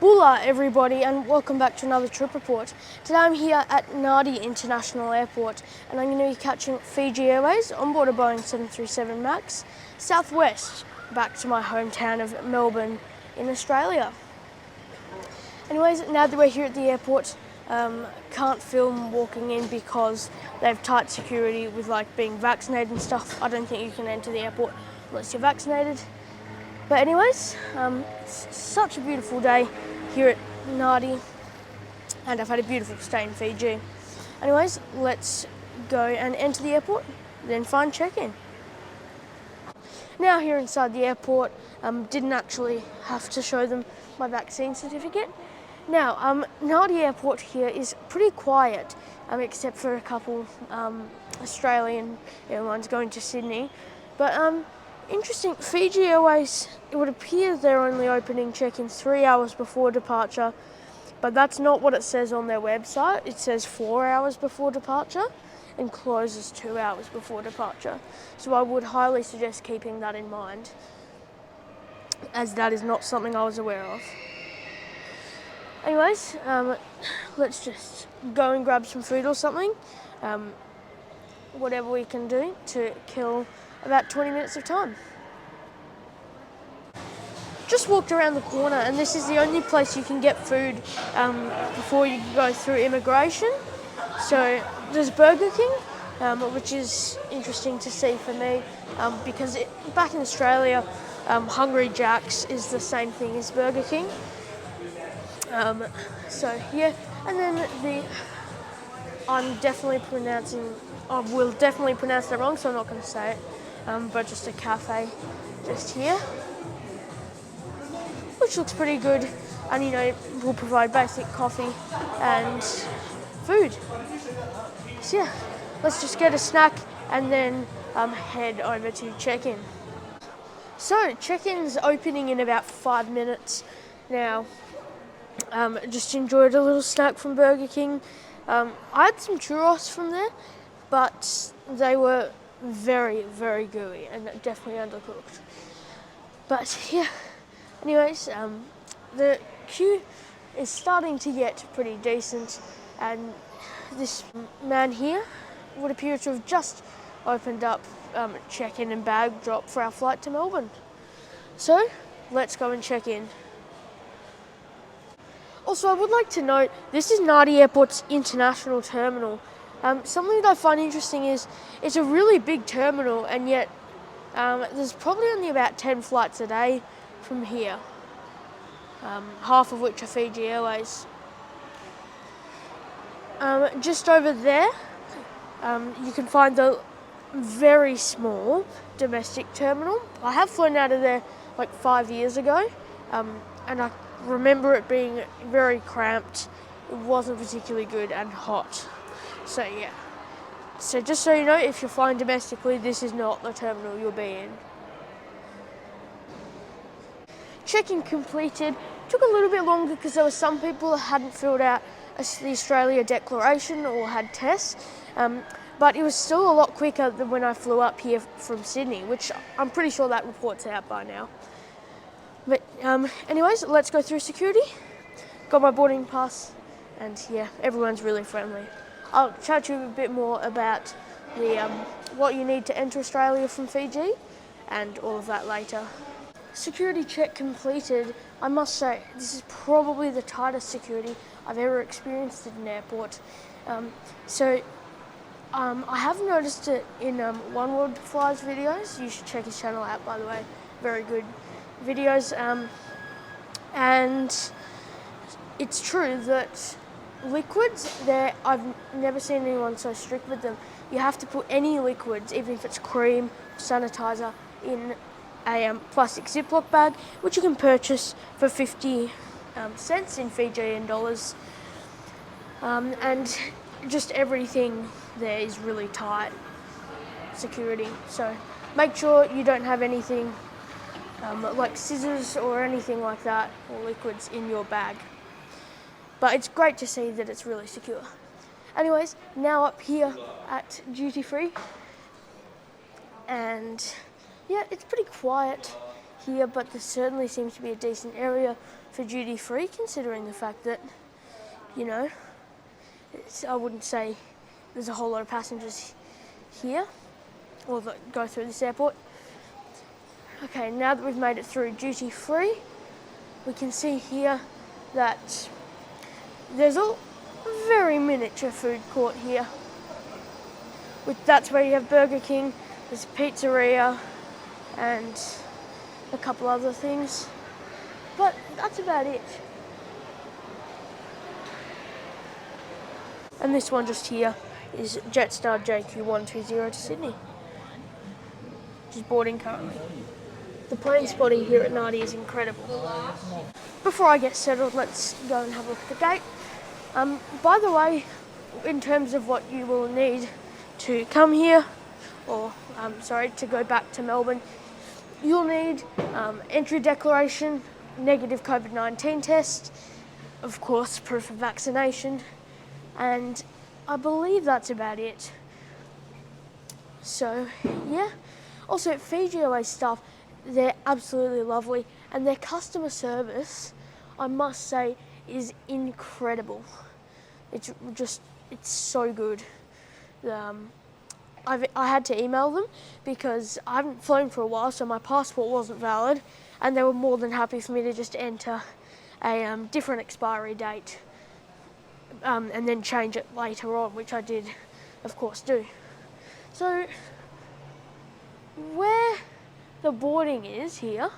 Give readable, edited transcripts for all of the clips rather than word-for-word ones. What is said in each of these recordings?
Bula everybody, and welcome back to another trip report. Today I'm here at Nadi International Airport and I'm going to be catching Fiji Airways on board a Boeing 737 MAX southwest back to my hometown of Melbourne in Australia. Anyways, now that we're here at the airport, can't film walking in because they have tight security with like being vaccinated and stuff. I don't think you can enter the airport unless you're vaccinated. But anyways, it's such a beautiful day here at Nadi, and I've had a beautiful stay in Fiji. Anyways, let's go and enter the airport, then find check-in. Now here inside the airport, didn't actually have to show them my vaccine certificate. Now, Nadi Airport here is pretty quiet, except for a couple Australian airlines going to Sydney. But interesting, Fiji Airways, it would appear they're only opening check-ins 3 hours before departure, but that's not what it says on their website. It says 4 hours before departure and closes 2 hours before departure. So I would highly suggest keeping that in mind, as that is not something I was aware of. Anyways, let's just go and grab some food or something, whatever we can do to kill about 20 minutes of time. Just walked around the corner and this is the only place you can get food before you go through immigration. So there's Burger King, which is interesting to see for me because back in Australia, Hungry Jack's is the same thing as Burger King. So yeah, and then I will definitely pronounce that wrong, so I'm not going to say it. But just a cafe just here, which looks pretty good, and you know, will provide basic coffee and food. So yeah, let's just get a snack and then head over to check-in. So check-in's opening in about 5 minutes now. Just enjoyed a little snack from Burger King. I had some churros from there, but they were very, very gooey and definitely undercooked. But yeah, anyways, the queue is starting to get pretty decent, and this man here would appear to have just opened up check-in and bag drop for our flight to Melbourne. So let's go and check in. Also, I would like to note, this is Nadi Airport's international terminal. Something that I find interesting is it's a really big terminal, and yet there's probably only about 10 flights a day from here, half of which are Fiji Airways. Just over there, you can find the very small domestic terminal. I have flown out of there like 5 years ago, and I remember it being very cramped. It wasn't particularly good and hot. So yeah. So just so you know, if you're flying domestically, this is not the terminal you'll be in. Check-in completed. Took a little bit longer because there were some people that hadn't filled out the Australia declaration or had tests. But it was still a lot quicker than when I flew up here from Sydney, which I'm pretty sure that report's out by now. But anyways, let's go through security. Got my boarding pass, and yeah, everyone's really friendly. I'll chat to you a bit more about the what you need to enter Australia from Fiji and all of that later. Security check completed. I must say, this is probably the tightest security I've ever experienced at an airport. I have noticed it in One World Flies videos. You should check his channel out, by the way. Very good videos, and it's true that liquids there, I've never seen anyone so strict with them. You have to put any liquids, even if it's cream, sanitizer, in a plastic Ziploc bag, which you can purchase for 50 cents in Fijian dollars, and just everything there is really tight security, so make sure you don't have anything like scissors or anything like that, or liquids in your bag. But it's great to see that it's really secure. Anyways, now up here at duty free, and yeah, it's pretty quiet here, but there certainly seems to be a decent area for duty free, considering the fact that, you know, I wouldn't say there's a whole lot of passengers here or that go through this airport. Okay, now that we've made it through duty free, we can see here that there's a very miniature food court here. That's where you have Burger King, there's a pizzeria and a couple other things, but that's about it. And this one just here is Jetstar JQ-120 to Sydney, which is boarding currently. The plane spotting here at Nadi is incredible. Before I get settled, let's go and have a look at the gate. By the way, in terms of what you will need to come here, or to go back to Melbourne, you'll need entry declaration, negative COVID-19 test, of course proof of vaccination, and I believe that's about it. So yeah, also Fiji Airways staff, they're absolutely lovely, and their customer service, I must say, is incredible. It's so good. I had to email them because I haven't flown for a while, so my passport wasn't valid, and they were more than happy for me to just enter a different expiry date and then change it later on, which I did, of course, do. So where the boarding is here,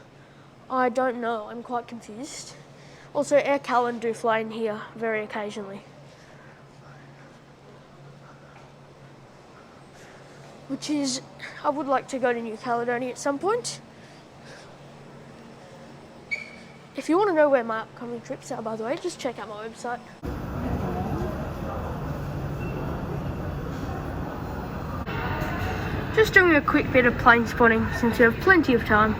I don't know. I'm quite confused. Also, Air Cancun do fly in here very occasionally, which is, I would like to go to New Caledonia at some point. If you want to know where my upcoming trips are, by the way, just check out my website. Just doing a quick bit of plane spotting since we have plenty of time.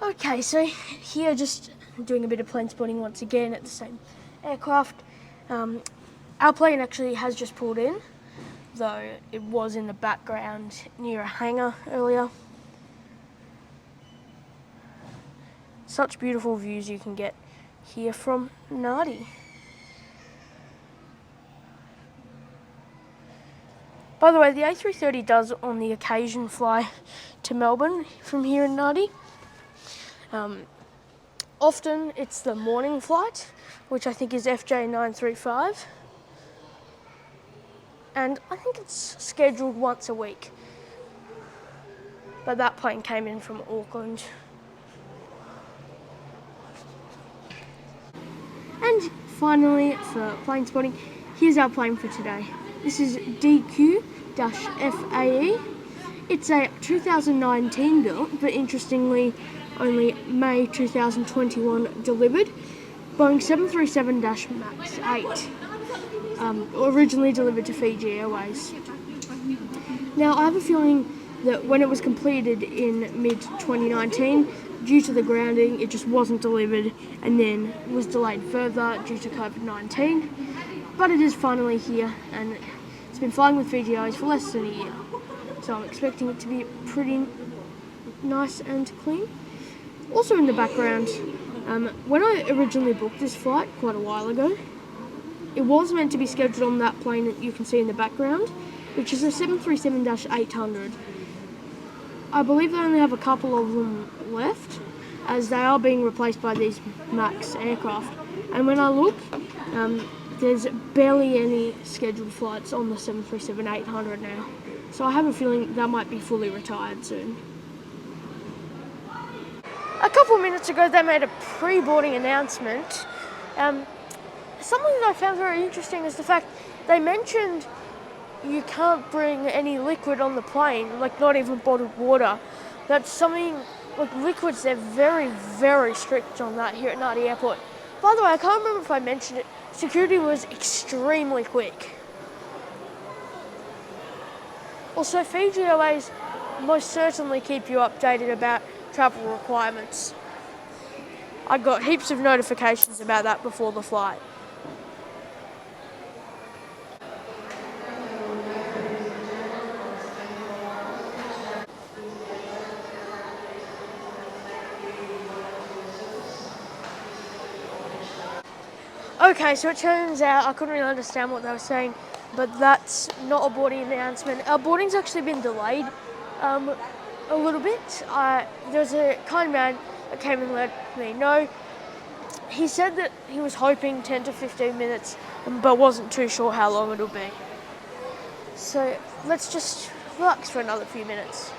Okay, so here just doing a bit of plane spotting once again at the same aircraft. Our plane actually has just pulled in, though it was in the background near a hangar earlier. Such beautiful views you can get here from Nadi. By the way, the A330 does on the occasion fly to Melbourne from here in Nadi. Often it's the morning flight, which I think is FJ935. And I think it's scheduled once a week. But that plane came in from Auckland. And finally, for plane spotting, here's our plane for today. This is DQ-FAE. It's a 2019 built, but interestingly, only May 2021 delivered, Boeing 737-MAX 8. Originally delivered to Fiji Airways. Now, I have a feeling that when it was completed in mid-2019, due to the grounding, it just wasn't delivered and then was delayed further due to COVID-19. But it is finally here, and it's been flying with Fiji Airways for less than a year. So I'm expecting it to be pretty nice and clean. Also in the background, when I originally booked this flight quite a while ago, it was meant to be scheduled on that plane that you can see in the background, which is a 737-800. I believe they only have a couple of them left, as they are being replaced by these MAX aircraft. And when I look, there's barely any scheduled flights on the 737-800 now. So I have a feeling that might be fully retired soon. A couple of minutes ago, they made a pre-boarding announcement. Something that I found very interesting is the fact they mentioned you can't bring any liquid on the plane, like not even bottled water. That's something, like liquids, they're very, very strict on that here at Nadi Airport. By the way, I can't remember if I mentioned it, security was extremely quick. Also, Fiji Airways most certainly keep you updated about travel requirements. I got heaps of notifications about that before the flight. Okay, so it turns out I couldn't really understand what they were saying, but that's not a boarding announcement. Our boarding's actually been delayed a little bit. There was a kind man that came and let me know. He said that he was hoping 10 to 15 minutes, but wasn't too sure how long it'll be. So let's just relax for another few minutes.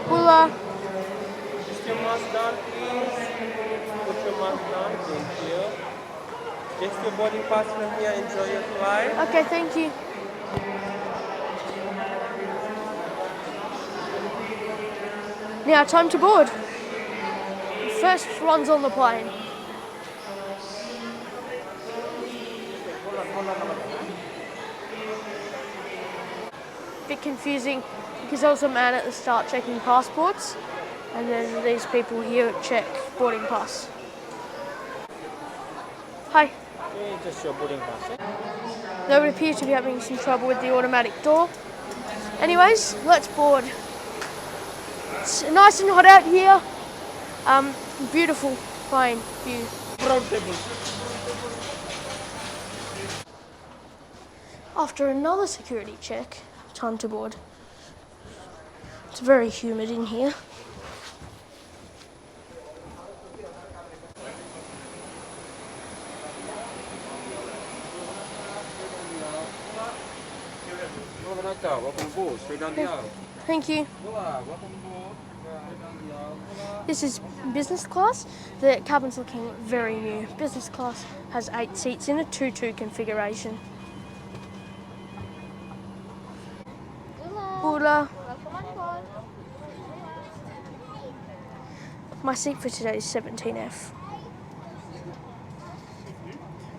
Kuala. Just your mask down, please. Put your mask down, thank you. Just your boarding pass from here, enjoy your flight. Okay, thank you. Now, time to board. First one's on the plane. Bit confusing because there was a man at the start checking passports, and then these people here check boarding pass. Hi. Okay, just your boarding pass. They would appear to be having some trouble with the automatic door. Anyways, let's board. It's nice and hot out here. Beautiful plane view. Round table. After another security check, time to board. It's very humid in here. Welcome aboard, straight down the aisle. Thank you. Welcome aboard, straight down the aisle. This is business class. The cabin's looking very new. Business class has 8 seats in a 2-2 configuration. Kuala. My seat for today is 17F.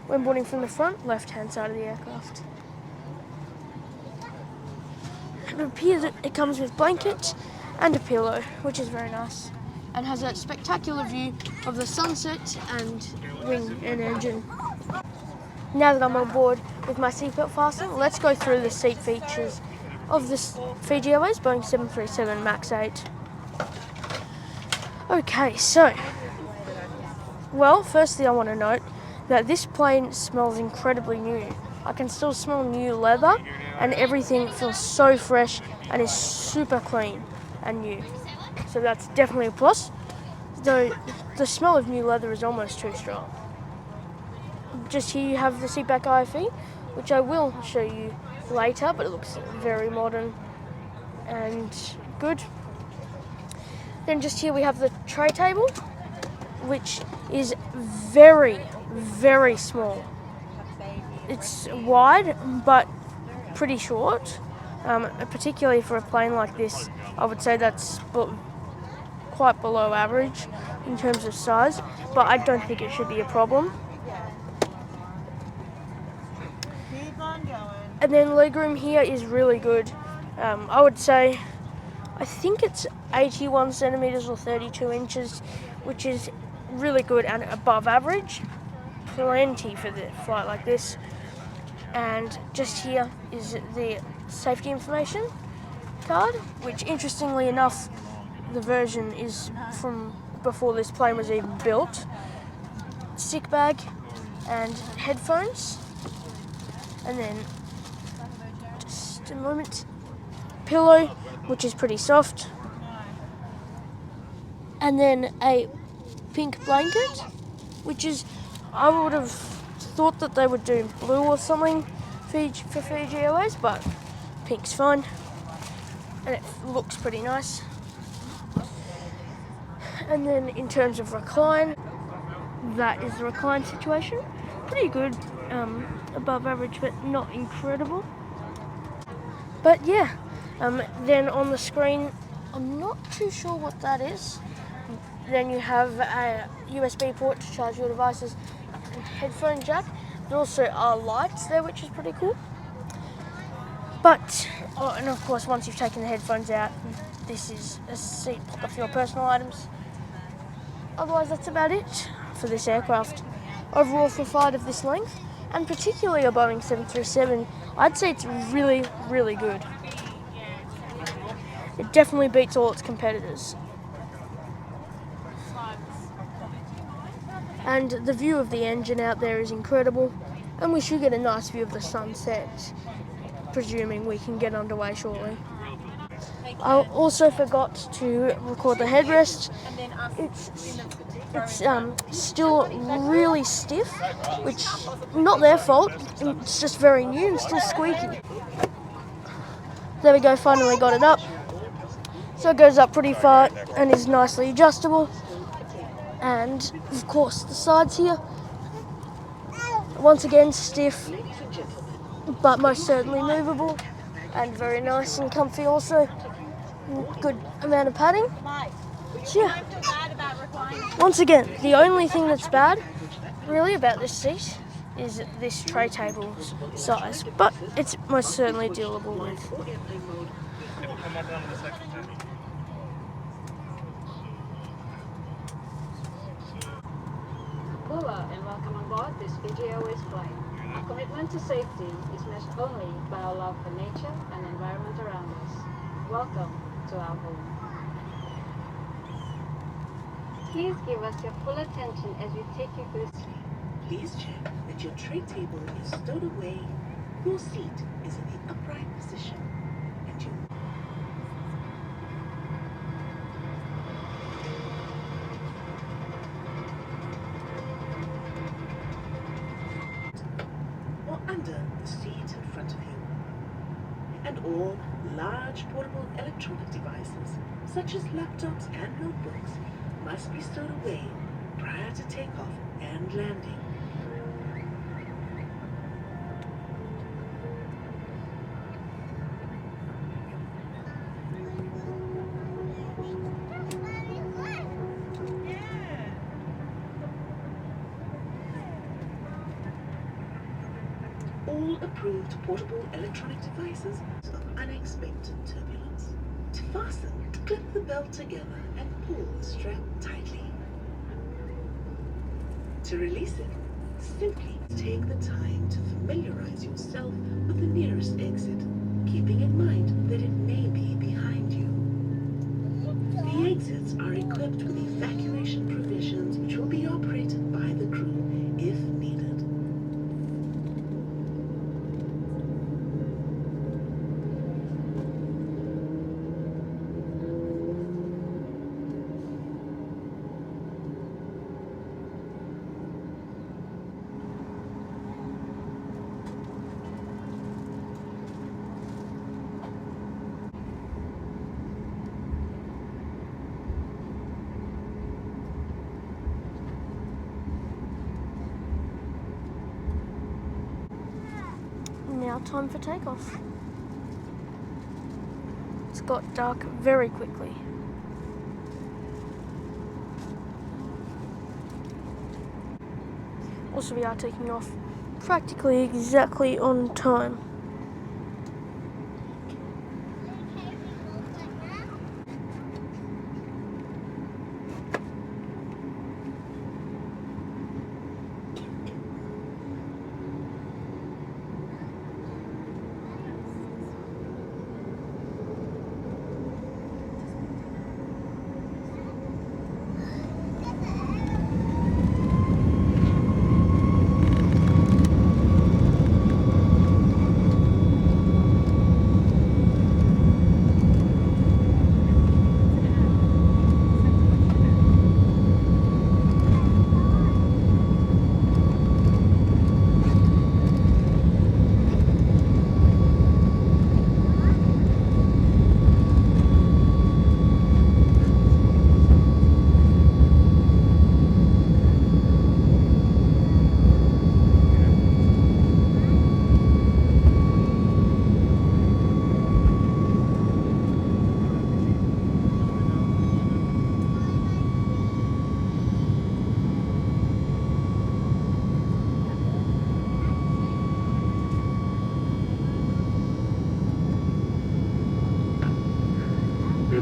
When boarding from the front, left-hand side of the aircraft. It appears that it comes with blanket and a pillow, which is very nice, and has a spectacular view of the sunset and wing and engine. Now that I'm on board with my seatbelt fastened, let's go through the seat features of this Fiji Airways Boeing 737 MAX 8. Okay, so, well, firstly I want to note that this plane smells incredibly new. I can still smell new leather, and everything feels so fresh and is super clean and new. So that's definitely a plus, though the smell of new leather is almost too strong. Just here you have the seatback IFE, which I will show you later, but it looks very modern and good. Then just here we have the tray table, which is very, very small. It's wide, but pretty short, particularly for a plane like this. I would say that's quite below average in terms of size, but I don't think it should be a problem. And then legroom here is really good. I would say, I think it's 81 centimetres or 32 inches, which is really good and above average. Plenty for the flight like this. And just here is the safety information card, which interestingly enough, the version is from before this plane was even built. Sick bag and headphones. And then, just a moment, pillow, which is pretty soft. And then a pink blanket, which is, I would have thought that they would do blue or something for Fiji Airways, but pink's fine. And it looks pretty nice. And then in terms of recline, that is the recline situation. pretty good, above average, but not incredible. But yeah, then on the screen, I'm not too sure what that is. Then you have a USB port to charge your devices and headphone jack. There also are lights there, which is pretty cool. But, and of course, once you've taken the headphones out, this is a seat popper for your personal items. Otherwise, that's about it for this aircraft. Overall, for a flight of this length, and particularly a Boeing 737, I'd say it's really, really good. It definitely beats all its competitors. And the view of the engine out there is incredible, and we should get a nice view of the sunset, presuming we can get underway shortly. I also forgot to record the headrest. It's still really stiff, which not their fault. It's just very new and still squeaky. There we go, finally got it up. So it goes up pretty far and is nicely adjustable. And of course the sides here, once again stiff, but most certainly movable and very nice and comfy also. Good amount of padding. So yeah, once again, the only thing that's bad really about this seat is this tray table size, but it's most certainly dealable with. Kuala and welcome on board this Fiji Airways flight. Our commitment to safety is measured only by our love for nature and environment around us. Welcome to our home. Please give us your full attention as we take you through this. Please check that your tray table is stowed away, your seat is in the upright position, and you or under the seat in front of you. And all large portable electronic devices, such as laptops and notebooks, must be stowed away prior to takeoff and landing. All approved portable electronic devices of unexpected turbulence. To fasten, clip the belt together and pull the strap tightly. To release it, simply take the time to familiarize yourself with the nearest exit, keeping in mind that it may be behind you. The exits are equipped with evacuation provisions which will be operated by the crew if needed. Now time for takeoff. It's got dark very quickly. Also, we are taking off practically exactly on time.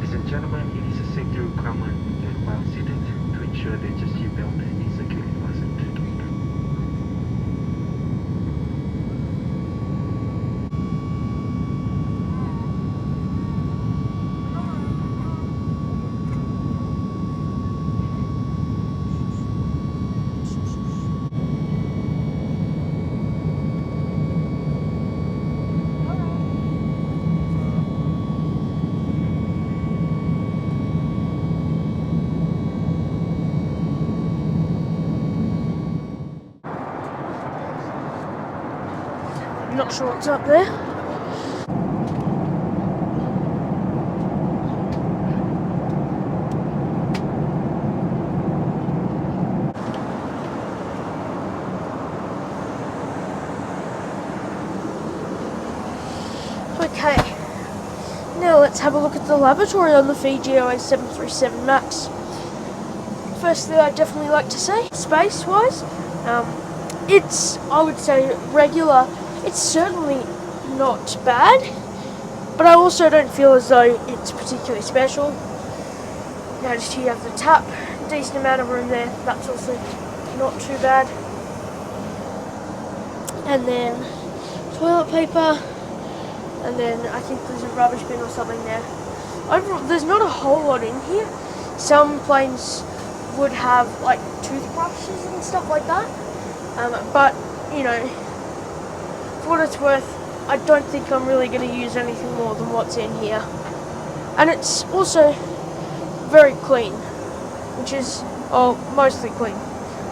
Ladies and gentlemen, it is a safety requirement that while seated to ensure that your seatbelt is securely fastened. Not sure what's up there. Okay, now let's have a look at the laboratory on the Fiji Airways 737 MAX. Firstly, I'd definitely like to say, space-wise, it's, I would say, regular. It's certainly not bad, but I also don't feel as though it's particularly special. Now just here you have the tap, decent amount of room there, that's also not too bad. And then toilet paper, and then I think there's a rubbish bin or something there. Overall, there's not a whole lot in here. Some planes would have like toothbrushes and stuff like that, but you know, for what it's worth, I don't think I'm really going to use anything more than what's in here. And it's also very clean, which is, oh, mostly clean,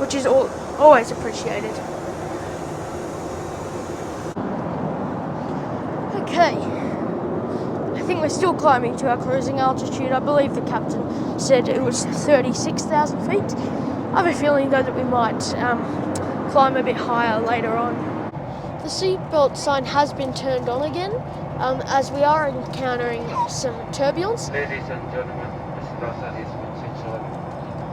which is always appreciated. Okay, I think we're still climbing to our cruising altitude. I believe the captain said it was 36,000 feet. I have a feeling though that we might climb a bit higher later on. The seatbelt sign has been turned on again, as we are encountering some turbulence. Ladies and gentlemen, the seatbelt sign is switched on.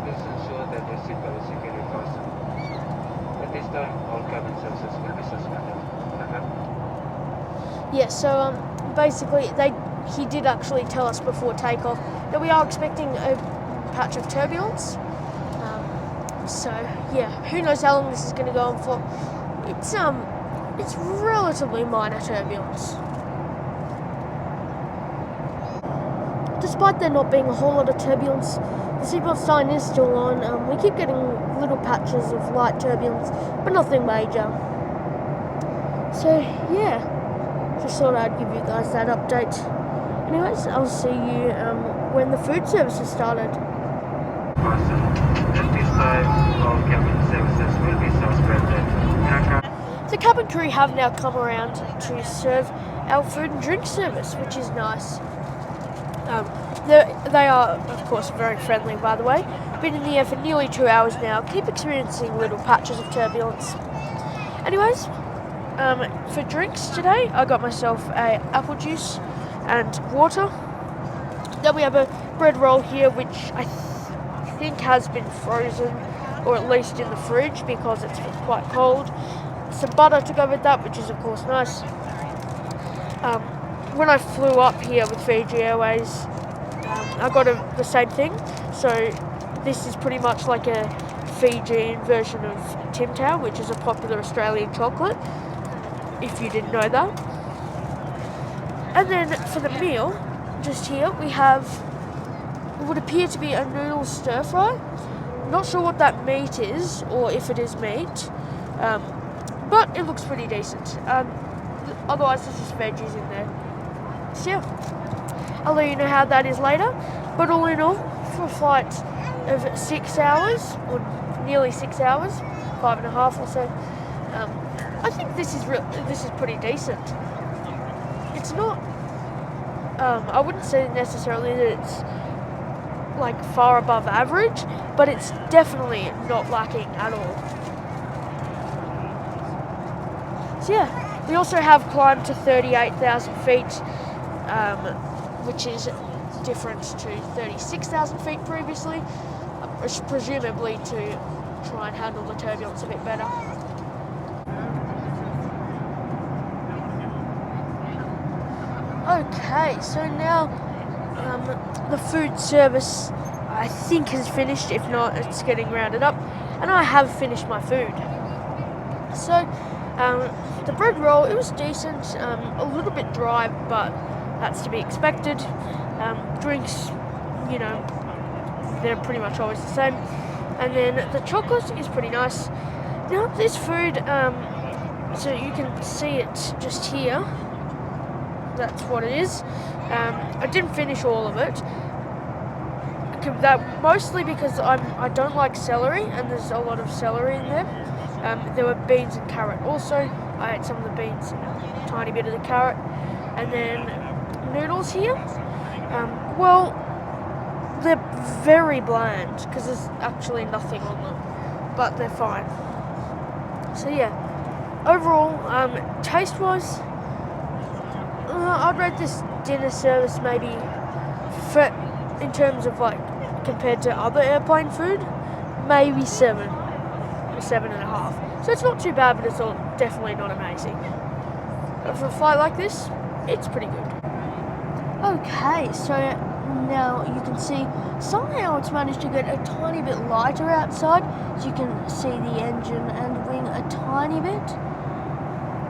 Please ensure that your seatbelt is securely fastened. At this time, all cabin services will be suspended. Yeah, so basically he did actually tell us before takeoff that we are expecting a patch of turbulence. So yeah, who knows how long this is going to go on for. It's relatively minor turbulence. Despite there not being a whole lot of turbulence, the seatbelt sign is still on. We keep getting little patches of light turbulence, but nothing major. So yeah, just thought I'd give you guys that update. Anyways, I'll see you when the food service is started. At this time, all cabin services will be suspended. The cabin crew have now come around to serve our food and drink service, which is nice. They are, of course, very friendly, by the way. Been in the air for nearly 2 hours now. Keep experiencing little patches of turbulence. Anyways, for drinks today, I got myself a apple juice and water. Then we have a bread roll here, which I think has been frozen, or at least in the fridge because it's quite cold. Some butter to go with that, which is of course nice. When I flew up here with Fiji Airways, I got the same thing. So this is pretty much like a Fijian version of Tim Tam, which is a popular Australian chocolate, if you didn't know that. And then for the meal, just here we have what would appear to be a noodle stir fry. Not sure what that meat is, or if it is meat, but it looks pretty decent. Otherwise there's just veggies in there. So yeah, I'll let you know how that is later. But all in all, for a flight of 6 hours, or nearly 6 hours, 5.5 or so, I think this is pretty decent. It's not, I wouldn't say necessarily that it's like far above average, but it's definitely not lacking at all. So yeah, we also have climbed to 38,000 feet, which is different to 36,000 feet previously, presumably to try and handle the turbulence a bit better. Okay, so now The food service, I think, has finished. If not, it's getting rounded up. And I have finished my food. So, the bread roll, it was decent. A little bit dry, but that's to be expected. Drinks, you know, they're pretty much always the same. And then the chocolate is pretty nice. Now, this food, so you can see it just here. That's what it is. I didn't finish all of it. That mostly because I don't like celery, and there's a lot of celery in there. There were beans and carrot also. I ate some of the beans and a tiny bit of the carrot. And then noodles here. Well, they're very bland because there's actually nothing on them, but they're fine. So yeah, overall, taste-wise, I'd rate this dinner service maybe in terms of like compared to other airplane food, maybe 7 or 7.5. So it's not too bad, but it's definitely not amazing. But for a flight like this, it's pretty good. Okay, so now you can see somehow it's managed to get a tiny bit lighter outside, so you can see the engine and wing a tiny bit.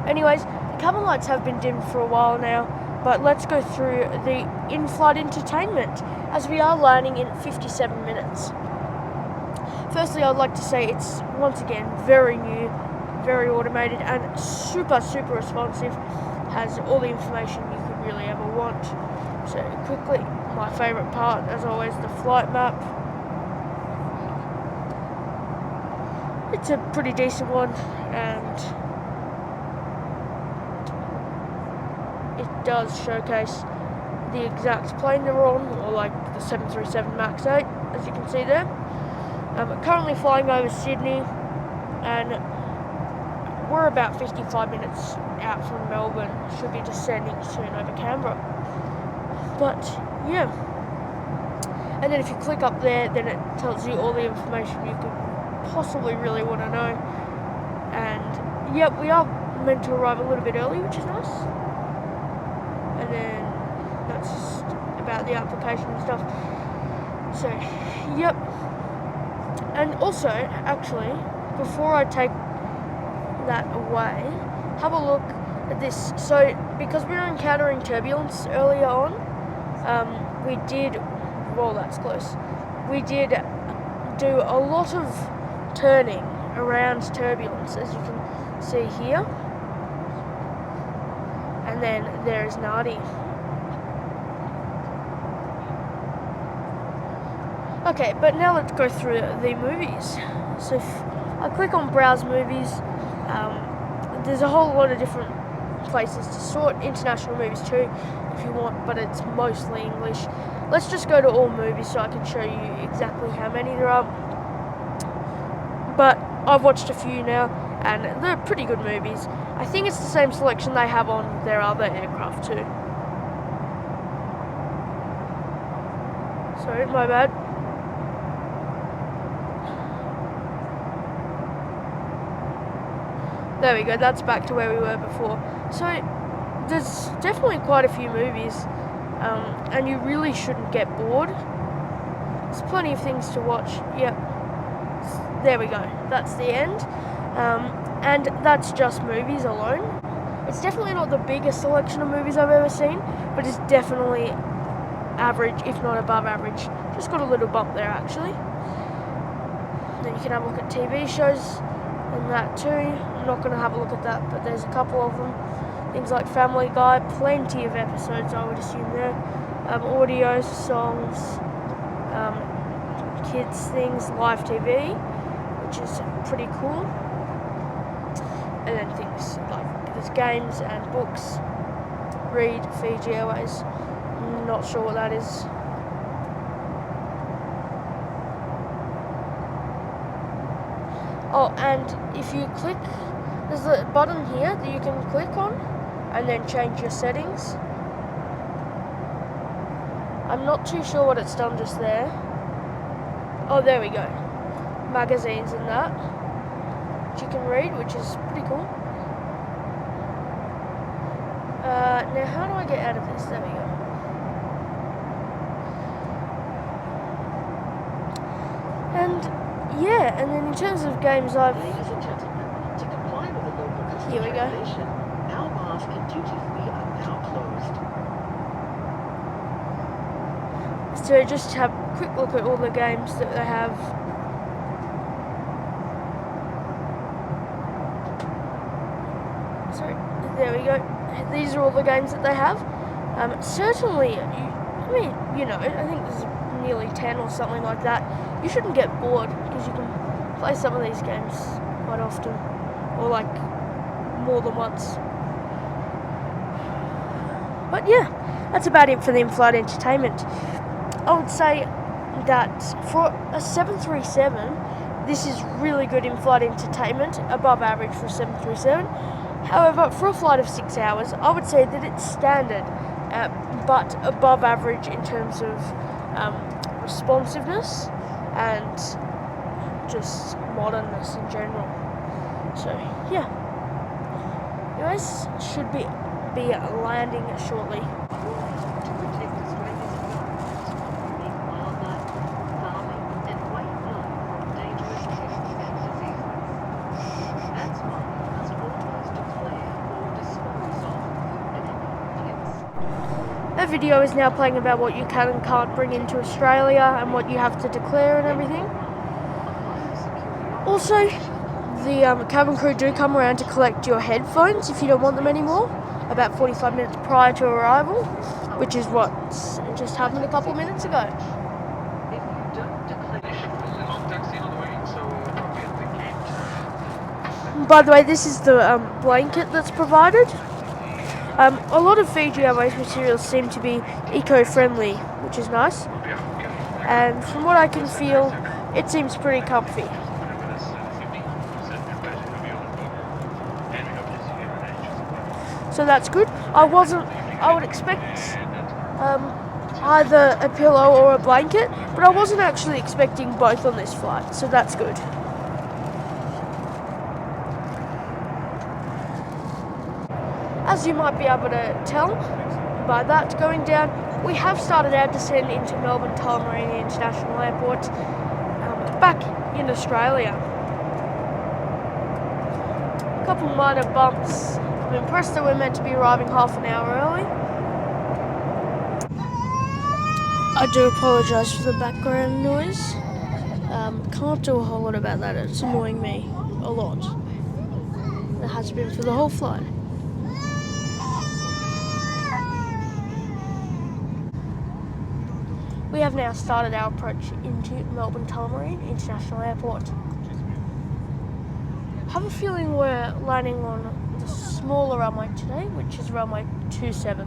Anyways, the cabin lights have been dimmed for a while now, but let's go through the in-flight entertainment as we are landing in 57 minutes. Firstly, I'd like to say it's once again very new, very automated, and super responsive. Has all the information you could really ever want. So quickly, my favourite part, as always, the flight map. It's a pretty decent one, and it does showcase the exact plane they're on, or like the 737 MAX 8, as you can see there. Currently flying over Sydney, and we're about 55 minutes out from Melbourne. Should be descending soon over Canberra. But yeah, and then if you click up there, then it tells you all the information you could possibly really want to know. And yep, we are meant to arrive a little bit early, which is nice. And then that's just about the application and stuff. So yep. And also, actually, before I take that away, have a look at this. So because we were encountering turbulence earlier on, we did, well, that's close, we did do a lot of turning around turbulence, as you can see here. And then there is Nadi. Okay, but now let's go through the movies. So if I click on browse movies, there's a whole lot of different places to sort international movies too if you want, but it's mostly English. Let's just go to all movies so I can show you exactly how many there are. But I've watched a few now, and they're pretty good movies. I think it's the same selection they have on their other aircraft too. Sorry, my bad. There we go, that's back to where we were before. So there's definitely quite a few movies, and you really shouldn't get bored. There's plenty of things to watch. Yep, there we go, that's the end. And that's just movies alone. It's definitely not the biggest selection of movies I've ever seen, but it's definitely average, if not above average. Just got a little bump there actually. Then you can have a look at TV shows and that too. I'm not going to have a look at that, but there's a couple of them. Things like Family Guy, plenty of episodes I would assume there. Audio, songs, kids things, live TV, which is pretty cool. And then things like there's games and books. Read Fiji Airways. Not sure what that is. Oh, and if you click, there's a button here that you can click on and then change your settings. I'm not too sure what it's done just there. Oh, there we go. Magazines and that, which you can read, which is pretty cool. Now how do I get out of this? There we go. yeah, and then in terms of games I've... Ladies and gentlemen, to comply with the local customs Here we go. regulation, our bars and duty-free are now closed. So just have a quick look at all the games that they have. So there we go. These are all the games that they have. Certainly, I think there's nearly 10 or something like that. You shouldn't get bored because you can play some of these games quite often, or like more than once. But yeah, that's about it for the in-flight entertainment. I would say that for a 737, this is really good in-flight entertainment, above average for a 737. However, for a flight of 6 hours, I would say that it's standard, but above average in terms of responsiveness and just modernness in general. So yeah. Anyways, should be landing shortly. To protect Australia's environment, remain wildlife, farming and wildlife from dangerous pests and diseases. That's why we must always declare or dispose of food and animal waste. A video is now playing about what you can and can't bring into Australia and what you have to declare and everything. Also, the cabin crew do come around to collect your headphones if you don't want them anymore, about 45 minutes prior to arrival, which is what just happened a couple of minutes ago. If you don't declare... By the way, this is the blanket that's provided. A lot of Fiji Airways materials seem to be eco-friendly, which is nice. And from what I can feel, it seems pretty comfy. So that's good. I would expect either a pillow or a blanket, but I wasn't actually expecting both on this flight, so that's good. As you might be able to tell by that going down, we have started our descent into Melbourne Tullamarine International Airport, back in Australia. A couple minor bumps. I'm impressed that we're meant to be arriving half an hour early. I do apologise for the background noise. Can't do a whole lot about that. It's annoying me a lot. It has been for the whole flight. We have now started our approach into Melbourne Tullamarine International Airport. I have a feeling we're landing on the smaller runway today, which is runway 27.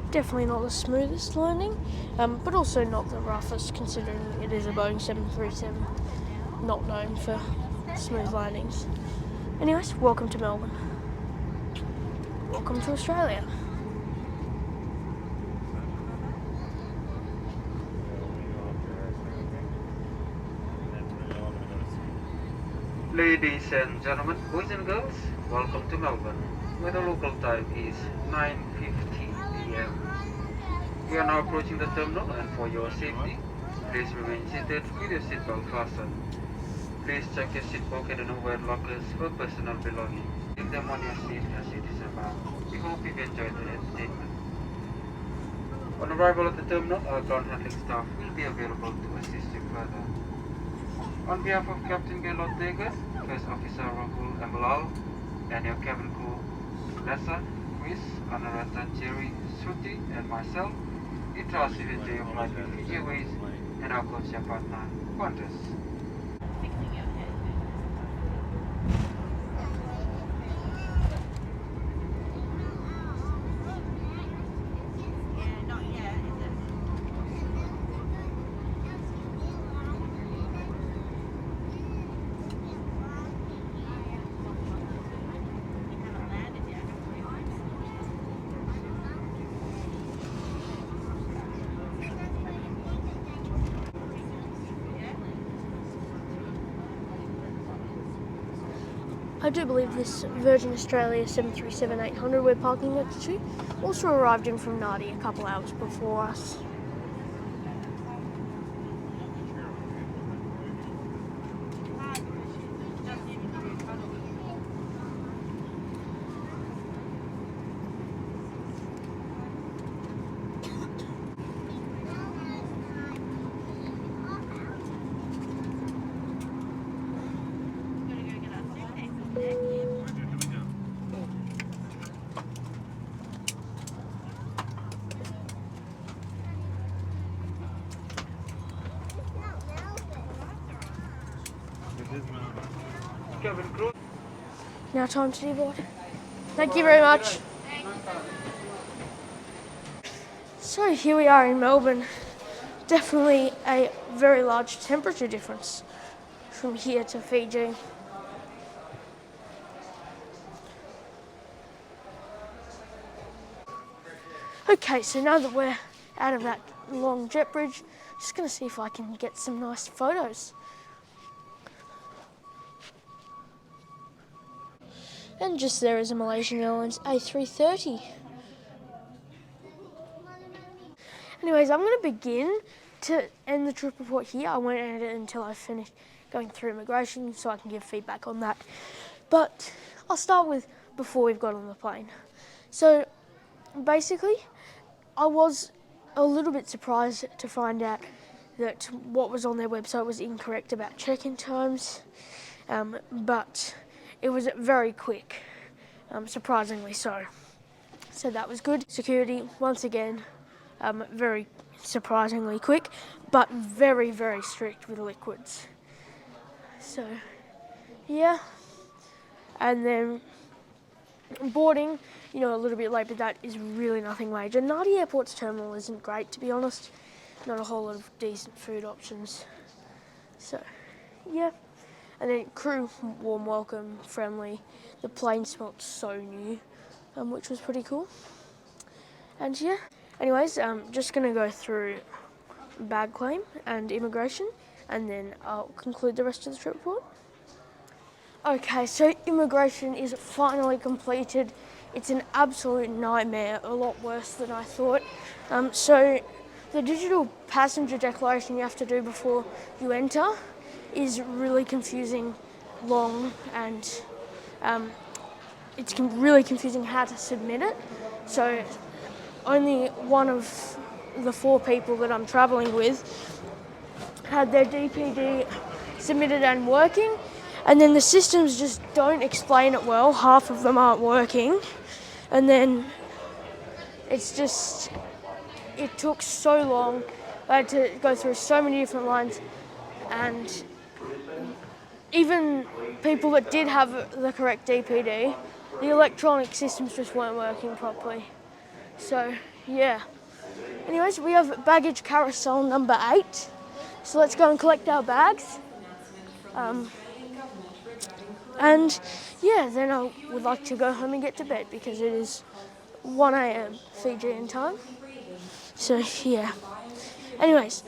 Definitely not the smoothest landing, but also not the roughest considering it is a Boeing 737, not known for smooth landings. Anyways, welcome to Melbourne. Welcome to Australia. Ladies and gentlemen, boys and girls, welcome to Melbourne, where the local time is 9:50 p.m. We are now approaching the terminal, and for your safety, please remain seated with your seatbelt fastened. Please check your seat pocket and overhead lockers for personal belongings. Leave them on your seat as it is about. We hope you've enjoyed the entertainment. On arrival at the terminal, our ground handling staff will be available to assist you further. On behalf of Captain Gail Ortega, First Officer Rahul Embalal, and your cabin crew, Lessa, Chris, Anurata, Jerry, Shruti, and myself, we trust you enjoy your flight with Fiji Airways and our codeshare partner, Qantas. I do believe this Virgin Australia 737-800 we're parking next to also arrived in from Nadi a couple hours before us. Cabin crew. Now time to deboard. Thank you very much. So here we are in Melbourne. Definitely a very large temperature difference from here to Fiji. Okay, so now that we're out of that long jet bridge, just going to see if I can get some nice photos. And just there is a Malaysian Airlines A330. Anyways, I'm going to begin to end the trip report here. I won't end it until I finish going through immigration so I can give feedback on that. But I'll start with before we've got on the plane. So basically, I was a little bit surprised to find out that what was on their website was incorrect about check-in times, but it was very quick, surprisingly so. So that was good. Security, once again, very surprisingly quick, but very, very strict with liquids. So, yeah. And then boarding, you know, a little bit late, but that is really nothing major. Nadi Airport's terminal isn't great, to be honest. Not a whole lot of decent food options. So, yeah. And then crew, warm welcome, friendly. The plane smelt so new, which was pretty cool. And yeah. Anyways, just gonna go through bag claim and immigration, and then I'll conclude the rest of the trip report. Okay, so immigration is finally completed. It's an absolute nightmare, a lot worse than I thought. So the digital passenger declaration you have to do before you enter is really confusing, long, and it's really confusing how to submit it. So only one of the 4 people that I'm travelling with had their DPD submitted and working, and then the systems just don't explain it well. Half of them aren't working, and then it's just, it took so long. I had to go through so many different lines, and even people that did have the correct DPD, the electronic systems just weren't working properly. So, yeah. Anyways, we have baggage carousel number 8. So let's go and collect our bags. And yeah, then I would like to go home and get to bed because it is 1 a.m. Fijian time. So, yeah. Anyways,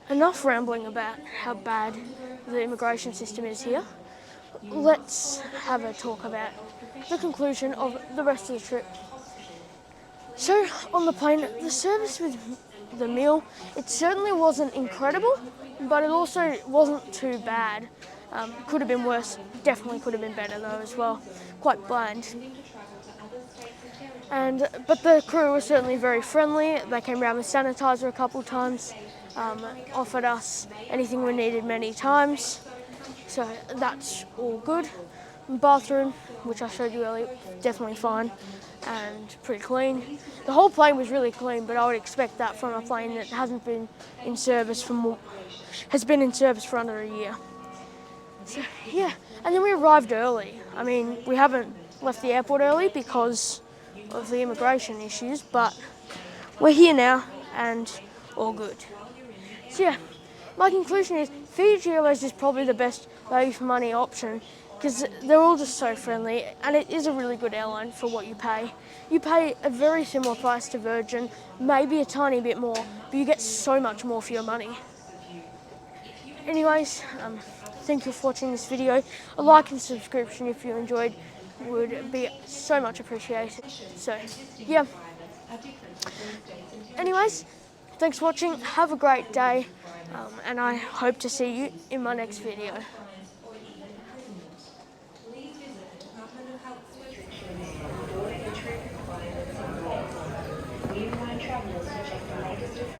enough rambling about how bad the immigration system is here. Let's have a talk about the conclusion of the rest of the trip. So, on the plane, the service with the meal, it certainly wasn't incredible, but it also wasn't too bad. Could have been worse, definitely could have been better though as well. Quite bland. But the crew was certainly very friendly. They came around with sanitizer a couple times, offered us anything we needed many times. So that's all good. Bathroom, which I showed you earlier, definitely fine and pretty clean. The whole plane was really clean, but I would expect that from a plane that hasn't been in service has been in service for under a year. So yeah, and then we arrived early. I mean, we haven't left the airport early because of the immigration issues, but we're here now and all good. So yeah, my conclusion is Fiji Airways is probably the best value for money option because they're all just so friendly and it is a really good airline for what you pay. You pay a very similar price to Virgin, maybe a tiny bit more, but you get so much more for your money. Anyways, thank you for watching this video. A like and subscription if you enjoyed would be so much appreciated. So yeah. Anyways, thanks for watching. Have a great day, and I hope to see you in my next video.